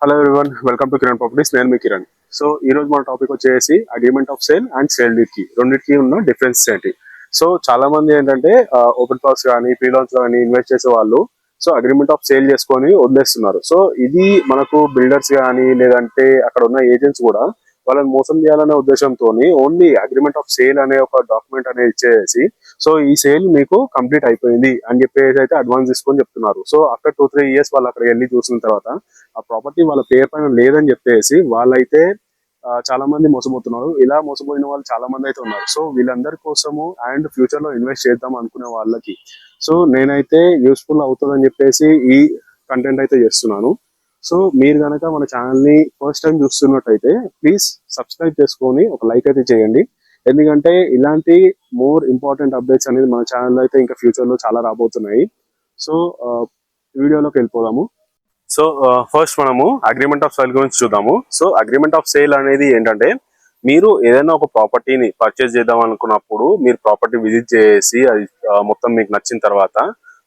Hello everyone, welcome to Kiran properties. నేను మీ Kiran. So ఈ రోజు మన టాపిక్ వచ్చేసి agreement of sale and sale deed కి రెండింటికి ఉన్న డిఫరెన్స్ ఏంటి. సో చాలా మంది ఏంటంటే ఓపెన్ ప్లాట్స్ కానీ ప్రీ లాన్స్ కానీ ఇన్వెస్ట్ చేసే వాళ్ళు సో అగ్రిమెంట్ ఆఫ్ సేల్ చేసుకొని వదిలేస్తున్నారు. సో ఇది మనకు బిల్డర్స్ కానీ లేదంటే అక్కడ ఉన్న ఏజెంట్స్ కూడా వాళ్ళని మోసం చేయాలనే ఉద్దేశంతో ఓన్లీ అగ్రిమెంట్ ఆఫ్ సేల్ అనే ఒక డాక్యుమెంట్ అనేది ఇచ్చేసి సో ఈ సేల్ మీకు కంప్లీట్ అయిపోయింది అని చెప్పేసి అయితే అడ్వాన్స్ తీసుకొని చెప్తున్నారు. సో ఆఫ్టర్ 2-3 years వాళ్ళు అక్కడ వెళ్ళి చూసిన తర్వాత ఆ ప్రాపర్టీ వాళ్ళ పేరు పైన లేదని చెప్పేసి వాళ్ళైతే చాలా మంది మోసపోతున్నారు. ఇలా మోసపోయిన వాళ్ళు చాలా మంది అయితే ఉన్నారు. సో వీళ్ళందరి కోసము అండ్ ఫ్యూచర్ లో ఇన్వెస్ట్ చేద్దాం అనుకునే వాళ్ళకి సో నేనైతే యూస్ఫుల్ అవుతుందని చెప్పేసి ఈ కంటెంట్ అయితే చేస్తున్నాను. సో మీరు కనుక మన ఛానల్ ని ఫస్ట్ టైం చూస్తున్నట్టయితే ప్లీజ్ సబ్స్క్రైబ్ చేసుకొని ఒక లైక్ అయితే చేయండి. ఎందుకంటే ఇలాంటి మోర్ ఇంపార్టెంట్ అప్డేట్స్ అనేది మన ఛానల్లో అయితే ఇంకా ఫ్యూచర్ లో చాలా రాబోతున్నాయి. సో వీడియోలోకి వెళ్ళిపోదాము. సో ఫస్ట్ మనము అగ్రిమెంట్ ఆఫ్ సేల్ గురించి చూద్దాము. సో అగ్రిమెంట్ ఆఫ్ సేల్ అనేది ఏంటంటే మీరు ఏదైనా ఒక ప్రాపర్టీని పర్చేస్ చేద్దాం అనుకున్నప్పుడు మీరు ప్రాపర్టీ విజిట్ చేసి అది మొత్తం మీకు నచ్చిన తర్వాత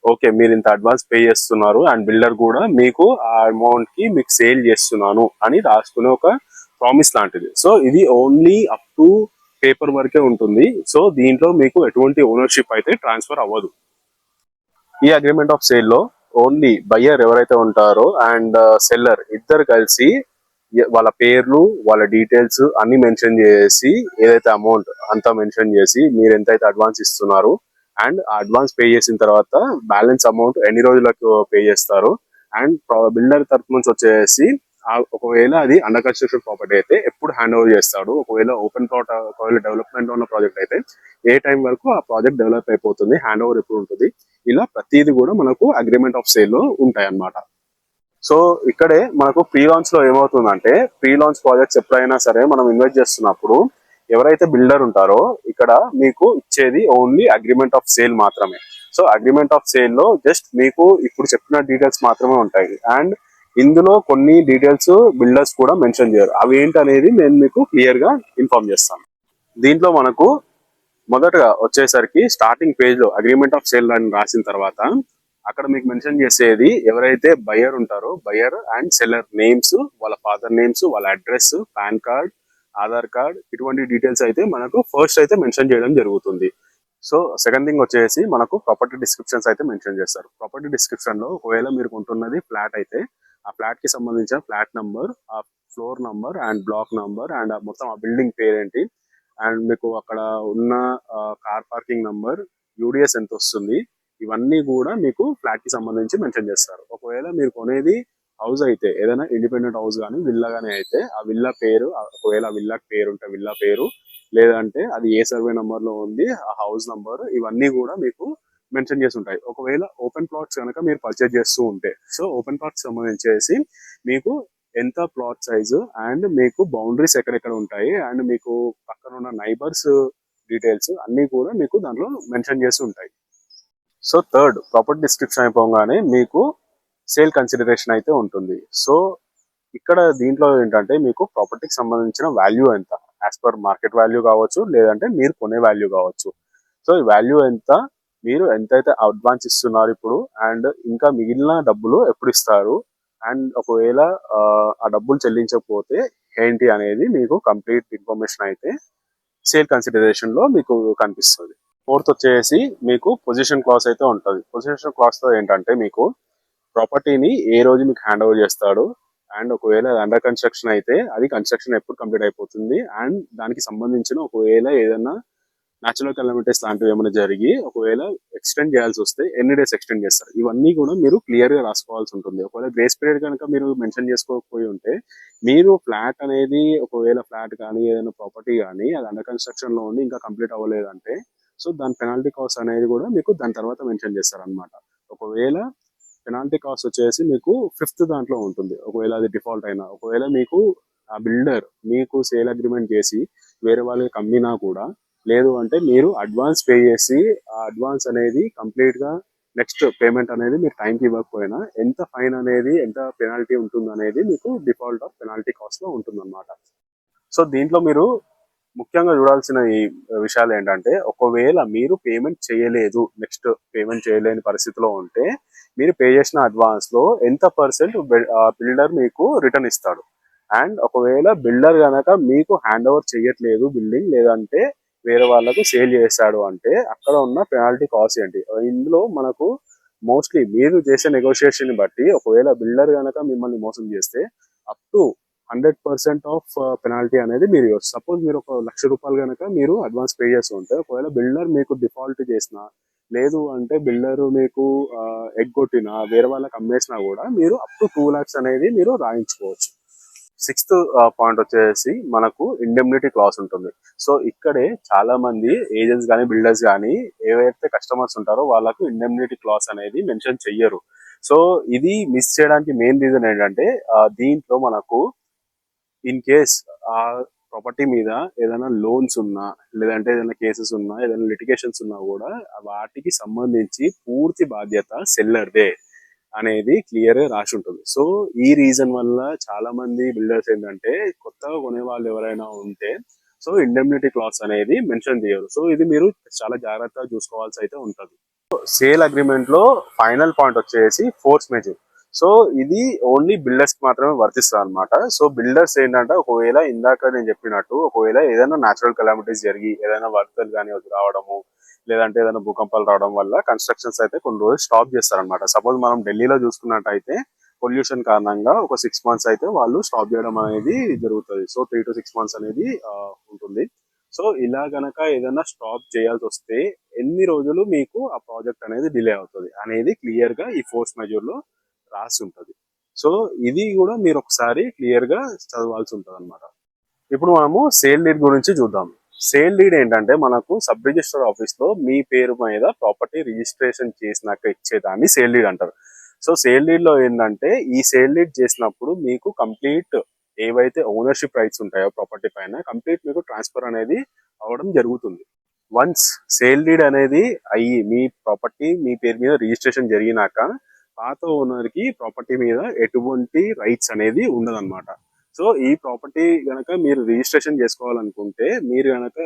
ఓకే మీరు ఇంత అడ్వాన్స్ పే చేస్తున్నారు అండ్ బిల్డర్ కూడా మీకు ఆ అమౌంట్ కి మీకు సేల్ చేస్తున్నాను అని రాసుకునే ఒక ప్రామిస్ లాంటిది. సో ఇది ఓన్లీ అప్ టు పేపర్ వరకే ఉంటుంది. సో దీంట్లో మీకు ఎటువంటి ఓనర్షిప్ అయితే ట్రాన్స్ఫర్ అవ్వదు. ఈ అగ్రిమెంట్ ఆఫ్ సేల్ లో ఓన్లీ బయ్యర్ ఎవరైతే ఉంటారో అండ్ సెల్లర్ ఇద్దరు కలిసి వాళ్ళ పేర్లు వాళ్ళ డీటెయిల్స్ అన్ని మెన్షన్ చేసి ఏదైతే అమౌంట్ అంతా మెన్షన్ చేసి మీరు ఎంతైతే అడ్వాన్స్ ఇస్తున్నారు అండ్ అడ్వాన్స్ పే చేసిన తర్వాత బ్యాలెన్స్ అమౌంట్ ఎన్ని రోజులకు పే చేస్తారు అండ్ బిల్డర్ తరఫు నుంచి వచ్చేసి ఒకవేళ అది అండర్ కన్స్ట్రక్షన్ ప్రాపర్టీ అయితే ఎప్పుడు హ్యాండ్ ఓవర్ చేస్తాడు, ఒకవేళ ఓపెన్ ప్లాట్ ఒకవేళ డెవలప్మెంట్ ఉన్న ప్రాజెక్ట్ అయితే ఏ టైం వరకు ఆ ప్రాజెక్ట్ డెవలప్ అయిపోతుంది, హ్యాండ్ ఓవర్ ఎప్పుడు ఉంటుంది, ఇలా ప్రతిదీ కూడా మనకు అగ్రిమెంట్ ఆఫ్ సేల్ లో ఉంటాయి అన్నమాట. సో ఇక్కడే మనకు ప్రీ లాంచ్ లో ఏమవుతుందంటే ప్రీ లాంచ్ ప్రాజెక్ట్స్ ఎప్పుడైనా సరే మనం ఇన్వెస్ట్ చేస్తున్నప్పుడు ఎవరైతే బిల్డర్ ఉంటారో ఇక్కడ మీకు ఇచ్చేది ఓన్లీ అగ్రిమెంట్ ఆఫ్ సేల్ మాత్రమే. సో అగ్రిమెంట్ ఆఫ్ సేల్ లో జస్ట్ మీకు ఇప్పుడు చెప్పిన డీటెయిల్స్ మాత్రమే ఉంటాయి అండ్ ఇందులో కొన్ని డీటెయిల్స్ బిల్డర్స్ కూడా మెన్షన్ చేయరు. అవి ఏంటనేది నేను మీకు క్లియర్ గా ఇన్ఫార్మ్ చేస్తాను. దీంట్లో మనకు మొదటగా వచ్చేసరికి స్టార్టింగ్ పేజ్ లో అగ్రిమెంట్ ఆఫ్ సేల్ అని రాసిన తర్వాత అక్కడ మీకు మెన్షన్ చేసేది ఎవరైతే బయర్ ఉంటారో బయర్ అండ్ సెల్లర్ నేమ్స్, వాళ్ళ ఫాదర్ నేమ్స్, వాళ్ళ address, pan card, Aadhaar card, ఇటువంటి డీటెయిల్స్ అయితే మనకు ఫస్ట్ అయితే మెన్షన్ చేయడం జరుగుతుంది. సో సెకండ్ థింగ్ వచ్చేసి మనకు ప్రాపర్టీ డిస్క్రిప్షన్స్ అయితే మెన్షన్ చేస్తారు. ప్రాపర్టీ డిస్క్రిప్షన్ లో ఒకవేళ మీరు కొంటున్నది ఫ్లాట్ అయితే ఆ ఫ్లాట్ కి సంబంధించిన ఫ్లాట్ నంబర్, ఆ floor number and block number and మొత్తం ఆ బిల్డింగ్ పేరేంటి అండ్ మీకు అక్కడ ఉన్న కార్ పార్కింగ్ నంబర్, యూడిఎస్ ఎంత వస్తుంది, ఇవన్నీ కూడా మీకు ఫ్లాట్ కి సంబంధించి మెన్షన్ చేస్తారు. ఒకవేళ మీరు కొనేది హౌస్ అయితే ఏదైనా ఇండిపెండెంట్ హౌస్ కానీ విల్లా కానీ అయితే ఆ విల్లా పేరు, ఒకవేళ విల్లాకి పేరు ఉంటే విల్లా పేరు, లేదంటే అది ఏ సర్వే నంబర్ లో ఉంది ఆ హౌస్ నంబర్, ఇవన్నీ కూడా మీకు మెన్షన్ చేసి ఉంటాయి. ఒకవేళ ఓపెన్ ప్లాట్స్ కనుక మీరు పర్చేజ్ చేస్తూ ఉంటే సో ఓపెన్ ప్లాట్స్ సంబంధించేసి మీకు ఎంత ప్లాట్ సైజు అండ్ మీకు బౌండరీస్ ఎక్కడెక్కడ ఉంటాయి అండ్ మీకు పక్కన ఉన్న నైబర్స్ డీటెయిల్స్ అన్ని కూడా మీకు దాంట్లో మెన్షన్ చేసి ఉంటాయి. సో థర్డ్ ప్రాపర్టీ డిస్క్రిప్షన్ అయిపోగానే మీకు సేల్ కన్సిడరేషన్ అయితే ఉంటుంది. సో ఇక్కడ దీంట్లో ఏంటంటే మీకు ప్రాపర్టీకి సంబంధించిన వాల్యూ ఎంత యాజ్ పర్ మార్కెట్ వాల్యూ కావచ్చు లేదంటే మీరు కొనే వాల్యూ కావచ్చు. సో ఈ వాల్యూ ఎంత, మీరు ఎంతైతే అడ్వాన్స్ ఇస్తున్నారు ఇప్పుడు అండ్ ఇంకా మిగిలిన డబ్బులు ఎప్పుడు ఇస్తారు అండ్ ఒకవేళ ఆ డబ్బులు చెల్లించకపోతే ఏంటి అనేది మీకు కంప్లీట్ ఇన్ఫర్మేషన్ అయితే సేల్ కన్సిడరేషన్ లో మీకు కనిపిస్తుంది. ఫోర్త్ వచ్చేసి మీకు పొజిషన్ క్లాస్ అయితే ఉంటుంది. పొజిషన్ క్లాస్ తో ఏంటంటే మీకు ప్రాపర్టీని ఏ రోజు మీకు హ్యాండ్ ఓవర్ చేస్తాడు అండ్ ఒకవేళ అండర్ కన్స్ట్రక్షన్ అయితే అది కన్స్ట్రక్షన్ ఎప్పుడు కంప్లీట్ అయిపోతుంది అండ్ దానికి సంబంధించిన ఒకవేళ ఏదైనా న్యాచురల్ కెలామిటీస్ లాంటివి ఏమైనా జరిగి ఒకవేళ ఎక్స్టెండ్ చేయాల్సి వస్తే ఎన్ని డేస్ ఎక్స్టెండ్ చేస్తారు, ఇవన్నీ కూడా మీరు క్లియర్ గా రాసుకోవాల్సి ఉంటుంది. ఒకవేళ గ్రేస్ పీరియడ్ కనుక మీరు మెన్షన్ చేసుకోకపోయి ఉంటే మీరు ఫ్లాట్ అనేది ఒకవేళ ఫ్లాట్ కానీ ఏదైనా ప్రాపర్టీ కానీ అది అండర్ కన్స్ట్రక్షన్ లో ఉండి ఇంకా కంప్లీట్ అవ్వలేదంటే సో దాని పెనాల్టీ కాస్ట్ అనేది కూడా మీకు దాని తర్వాత మెన్షన్ చేస్తారు అనమాట. ఒకవేళ పెనాల్టీ కాస్ట్ వచ్చేసి మీకు ఫిఫ్త్ దాంట్లో ఉంటుంది. ఒకవేళ అది డిఫాల్ట్ అయినా ఒకవేళ మీకు ఆ బిల్డర్ మీకు సేల్ అగ్రిమెంట్ చేసి వేరే వాళ్ళకి అమ్మినా కూడా లేదు అంటే మీరు అడ్వాన్స్ పే చేసి ఆ అడ్వాన్స్ అనేది కంప్లీట్ గా నెక్స్ట్ పేమెంట్ అనేది మీరు టైంకి ఇవ్వకపోయినా ఎంత ఫైన్ అనేది ఎంత పెనాల్టీ ఉంటుంది అనేది మీకు డిఫాల్ట్ ఆఫ్ పెనాల్టీ కాస్ట్ లో ఉంటుంది అనమాట. సో దీంట్లో మీరు ముఖ్యంగా చూడాల్సిన ఈ విషయాలు ఏంటంటే ఒకవేళ మీరు పేమెంట్ చేయలేదు, నెక్స్ట్ పేమెంట్ చేయలేని పరిస్థితిలో ఉంటే మీరు పే చేసిన అడ్వాన్స్ లో ఎంత పర్సెంట్ బిల్డర్ మీకు రిటర్న్ ఇస్తాడు. అండ్ ఒకవేళ బిల్డర్ గనక మీకు హ్యాండ్ ఓవర్ చేయట్లేదు బిల్డింగ్, లేదంటే వేరే వాళ్ళకు సేల్ చేస్తాడు అంటే అక్కడ ఉన్న పెనాల్టీ కాస్ట్ ఏంటి. ఇందులో మనకు మోస్ట్లీ మీరు చేసే నెగోషియేషన్ బట్టి ఒకవేళ బిల్డర్ గనక మిమ్మల్ని మోసం చేస్తే అప్ టు 100% ఆఫ్ పెనాల్టీ అనేది మీరు ఇవ్వచ్చు. సపోజ్ మీరు ఒక ₹1,00,000 కనుక మీరు అడ్వాన్స్ పే చేస్తూ ఉంటే ఒకవేళ బిల్డర్ మీకు డిఫాల్ట్ చేసినా, లేదు అంటే బిల్డర్ మీకు ఎగ్గొట్టినా, వేరే వాళ్ళకి అమ్మేసినా కూడా మీరు అప్ టు 2 lakhs అనేది మీరు రాయించుకోవచ్చు. సిక్స్త్ పాయింట్ వచ్చేసి మనకు ఇండెమ్నిటీ క్లాస్ ఉంటుంది. సో ఇక్కడే చాలా మంది ఏజెంట్స్ కానీ బిల్డర్స్ కానీ ఏవైతే కస్టమర్స్ ఉంటారో వాళ్ళకు ఇండెమ్నిటీ క్లాస్ అనేది మెన్షన్ చెయ్యరు. సో ఇది మిస్ చేయడానికి మెయిన్ రీజన్ ఏంటంటే దీంట్లో మనకు ఇన్ కేస్ ఆ ప్రాపర్టీ మీద ఏదైనా లోన్స్ ఉన్నా, లేదంటే ఏదైనా కేసెస్ ఉన్నా, ఏదైనా లిటిగేషన్స్ ఉన్నా కూడా వాటికి సంబంధించి పూర్తి బాధ్యత సెల్లర్దే అనేది క్లియర్ గా రాసి ఉంటుంది. సో ఈ రీజన్ వల్ల చాలా మంది బిల్డర్స్ ఏంటంటే కొత్తగా కొనే వాళ్ళు ఎవరైనా ఉంటే సో ఇండెమ్నిటీ క్లాస్ అనేది మెన్షన్ చేయరు. సో ఇది మీరు చాలా జాగ్రత్తగా చూసుకోవాల్సి అయితే ఉంటుంది. సేల్ అగ్రిమెంట్ లో ఫైనల్ పాయింట్ వచ్చేసి ఫోర్స్ మెజూర్. సో ఇది ఓన్లీ బిల్డర్స్ కి మాత్రమే వర్తిస్తుంది అనమాట. సో బిల్డర్స్ ఏంటంటే ఒకవేళ ఇందాక నేను చెప్పినట్టు ఒకవేళ ఏదైనా న్యాచురల్ కెలామిటీస్ జరిగి ఏదైనా వరదలు కానీ రావడము, లేదంటే ఏదైనా భూకంపాలు రావడం వల్ల కన్స్ట్రక్షన్స్ అయితే కొన్ని రోజులు స్టాప్ చేస్తారనమాట. సపోజ్ మనం ఢిల్లీలో చూసుకున్నట్టయితే పొల్యూషన్ కారణంగా ఒక 6 months అయితే వాళ్ళు స్టాప్ చేయడం అనేది జరుగుతుంది. సో 3 to 6 months అనేది ఉంటుంది. సో ఇలా గనక ఏదైనా స్టాప్ చేయాల్సి వస్తే ఎన్ని రోజులు మీకు ఆ ప్రాజెక్ట్ అనేది డిలే అవుతుంది అనేది క్లియర్ గా ఈ ఫోర్స్ మెజూర్ లో రాసి ఉంటుంది. సో ఇది కూడా మీరు ఒకసారి క్లియర్ గా చదవాల్సి ఉంటుంది అనమాట. ఇప్పుడు మనము సేల్ డీడ్ గురించి చూద్దాం. సేల్ డీడ్ ఏంటంటే మనకు సబ్ రిజిస్టర్ ఆఫీస్ లో మీ పేరు మీద ప్రాపర్టీ రిజిస్ట్రేషన్ చేసినాక ఇచ్చేదాన్ని సేల్ డీడ్ అంటారు. సో సేల్ డీడ్ లో ఏంటంటే ఈ సేల్ డీడ్ చేసినప్పుడు మీకు కంప్లీట్ ఏవైతే ఓనర్షిప్ రైట్స్ ఉంటాయో ప్రాపర్టీ పైన కంప్లీట్ మీకు ట్రాన్స్ఫర్ అనేది అవడం జరుగుతుంది. వన్స్ సేల్ డీడ్ అనేది అయ్యి మీ ప్రాపర్టీ మీ పేరు మీద రిజిస్ట్రేషన్ జరిగినాక పాత ఓనర్ కి ప్రాపర్టీ మీద ఎటువంటి రైట్స్ అనేది ఉండదన్నమాట. సో ఈ ప్రాపర్టీ గనక మీరు రిజిస్ట్రేషన్ చేసుకోవాలనుకుంటే మీరు గనక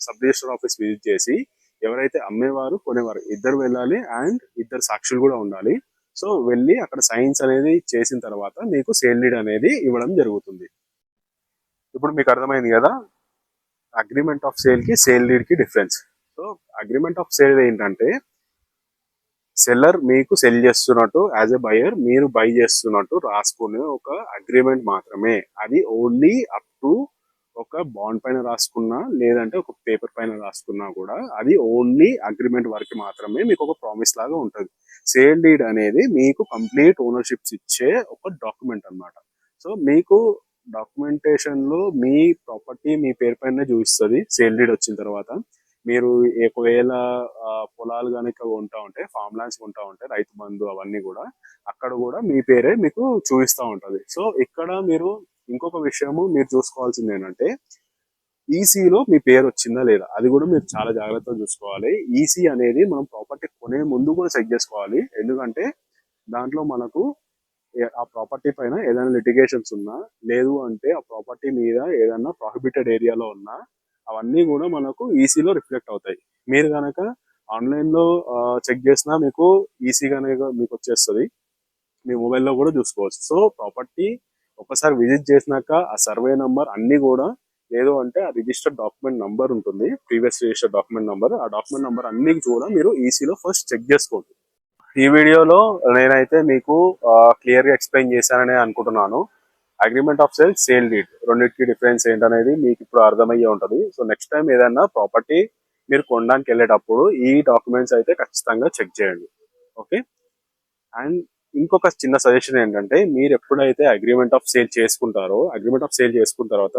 సబ్ రిజిస్టర్ ఆఫీస్ విజిట్ చేసి ఎవరైతే అమ్మేవారు కొనేవారు ఇద్దరు వెళ్ళాలి అండ్ ఇద్దరు సాక్షులు కూడా ఉండాలి. సో వెళ్ళి అక్కడ సైన్స్ అనేది చేసిన తర్వాత మీకు సేల్ డీడ్ అనేది ఇవ్వడం జరుగుతుంది. ఇప్పుడు మీకు అర్థమైంది కదా అగ్రిమెంట్ ఆఫ్ సేల్ కి సేల్ డీడ్ కి difference. So agreement of sale ఏంటంటే సెల్లర్ మీకు సెల్ చేస్తున్నట్టు యాజ్ ఎ బయర్ మీరు బై చేస్తున్నట్టు రాసుకునే ఒక అగ్రిమెంట్ మాత్రమే. అది ఓన్లీ అప్ టు ఒక బాండ్ పైన రాసుకున్నా లేదంటే ఒక పేపర్ పైన రాసుకున్నా కూడా అది ఓన్లీ అగ్రిమెంట్ వరకు మాత్రమే మీకు ఒక ప్రామిస్ లాగా ఉంటుంది. సేల్ డీడ్ అనేది మీకు కంప్లీట్ ఓనర్షిప్స్ ఇచ్చే ఒక డాక్యుమెంట్ అన్నమాట. సో మీకు డాక్యుమెంటేషన్ లో మీ ప్రాపర్టీ మీ పేరు పైన చూపిస్తుంది. సేల్ డీడ్ వచ్చిన తర్వాత మీరు ఒకవేళ పొలాలు కనుక కొంటా ఉంటే ఫామ్ ల్యాండ్స్ కొంటా ఉంటే రైతు బంధు అవన్నీ కూడా అక్కడ కూడా మీ పేరే మీకు చూపిస్తూ ఉంటది. సో ఇక్కడ మీరు ఇంకొక విషయము మీరు చూసుకోవాల్సింది ఏంటంటే ఈసీలో మీ పేరు వచ్చిందా లేదా అది కూడా మీరు చాలా జాగ్రత్తగా చూసుకోవాలి. ఈసీ అనేది మనం ప్రాపర్టీ కొనే ముందు కూడా చెక్ చేసుకోవాలి. ఎందుకంటే దాంట్లో మనకు ఆ ప్రాపర్టీ పైన ఏదైనా లిటిగేషన్స్ ఉన్నా, లేదు అంటే ఆ ప్రాపర్టీ మీద ఏదైనా ప్రాహిబిటెడ్ ఏరియాలో ఉన్నా అవన్నీ కూడా మనకు ఈసీలో రిఫ్లెక్ట్ అవుతాయి. మీరు కనుక ఆన్లైన్ లో చెక్ చేసినా మీకు ఈసీ కనుక మీకు వచ్చేస్తుంది. మీ మొబైల్లో కూడా చూసుకోవచ్చు. సో ప్రాపర్టీ ఒకసారి విజిట్ చేసినాక ఆ సర్వే నంబర్ అన్ని కూడా, లేదు అంటే ఆ రిజిస్టర్డ్ డాక్యుమెంట్ నంబర్ ఉంటుంది, ప్రీవియస్ రిజిస్టర్డ్ డాక్యుమెంట్ నంబర్, ఆ డాక్యుమెంట్ నంబర్ అన్ని కూడా మీరు ఈసీలో ఫస్ట్ చెక్ చేసుకోండి. ఈ వీడియోలో నేనైతే మీకు క్లియర్ గా ఎక్స్ప్లెయిన్ చేశానని అనుకుంటున్నాను. Agreement of sale, sale deed రెండింటికి డిఫరెన్స్ ఏంటనేది మీకు ఇప్పుడు అర్థమయ్యే ఉంటుంది. సో నెక్స్ట్ టైం ఏదైనా ప్రాపర్టీ మీరు కొనడానికి వెళ్ళేటప్పుడు ఈ డాక్యుమెంట్స్ అయితే ఖచ్చితంగా చెక్ చేయండి. ఓకే. అండ్ ఇంకొక చిన్న సజెషన్ ఏంటంటే మీరు ఎప్పుడైతే అగ్రిమెంట్ ఆఫ్ సేల్ చేసుకుంటారో అగ్రిమెంట్ ఆఫ్ సేల్ చేసుకున్న తర్వాత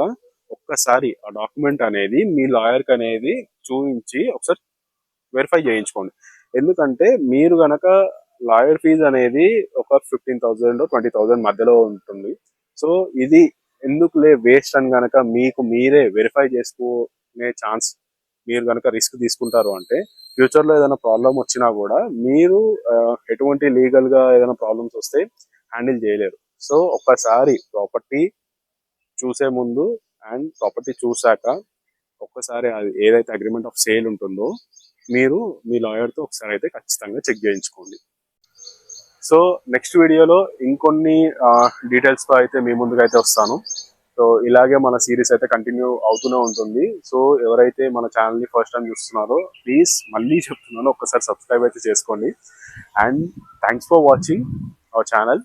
ఒక్కసారి ఆ డాక్యుమెంట్ అనేది మీ లాయర్ కి అనేది చూపించి ఒకసారి వెరిఫై చేయించుకోండి. ఎందుకంటే మీరు గనక లాయర్ ఫీజు అనేది ఒక 15,000 20,000 మధ్యలో ఉంటుంది. సో ఇది ఎందుకులే వేస్ట్ అని గనక మీకు మీరే వెరిఫై చేసుకునే ఛాన్స్ మీరు గనక రిస్క్ తీసుకుంటారు అంటే ఫ్యూచర్ లో ఏదైనా ప్రాబ్లం వచ్చినా కూడా మీరు ఎటువంటి లీగల్ గా ఏదైనా ప్రాబ్లమ్స్ వస్తే హ్యాండిల్ చేయలేరు. సో ఒక్కసారి ప్రాపర్టీ చూసే ముందు అండ్ ప్రాపర్టీ చూసాక ఒక్కసారి అది ఏదైతే అగ్రిమెంట్ ఆఫ్ సేల్ ఉంటుందో మీరు మీ లాయర్ తో ఒకసారి అయితే ఖచ్చితంగా చెక్ చేయించుకోండి. సో నెక్స్ట్ వీడియోలో ఇంకొన్ని డీటెయిల్స్ తో అయితే మీ ముందుకు అయితే వస్తాను. సో ఇలాగే మన సిరీస్ అయితే కంటిన్యూ అవుతూనే ఉంటుంది. సో ఎవరైతే మన ఛానల్ ని ఫస్ట్ టైం చూస్తున్నారో ప్లీజ్ మళ్ళీ చెప్తున్నాను, ఒక్కసారి సబ్స్క్రైబ్ అయితే చేసుకోండి. And thanks for watching our channel.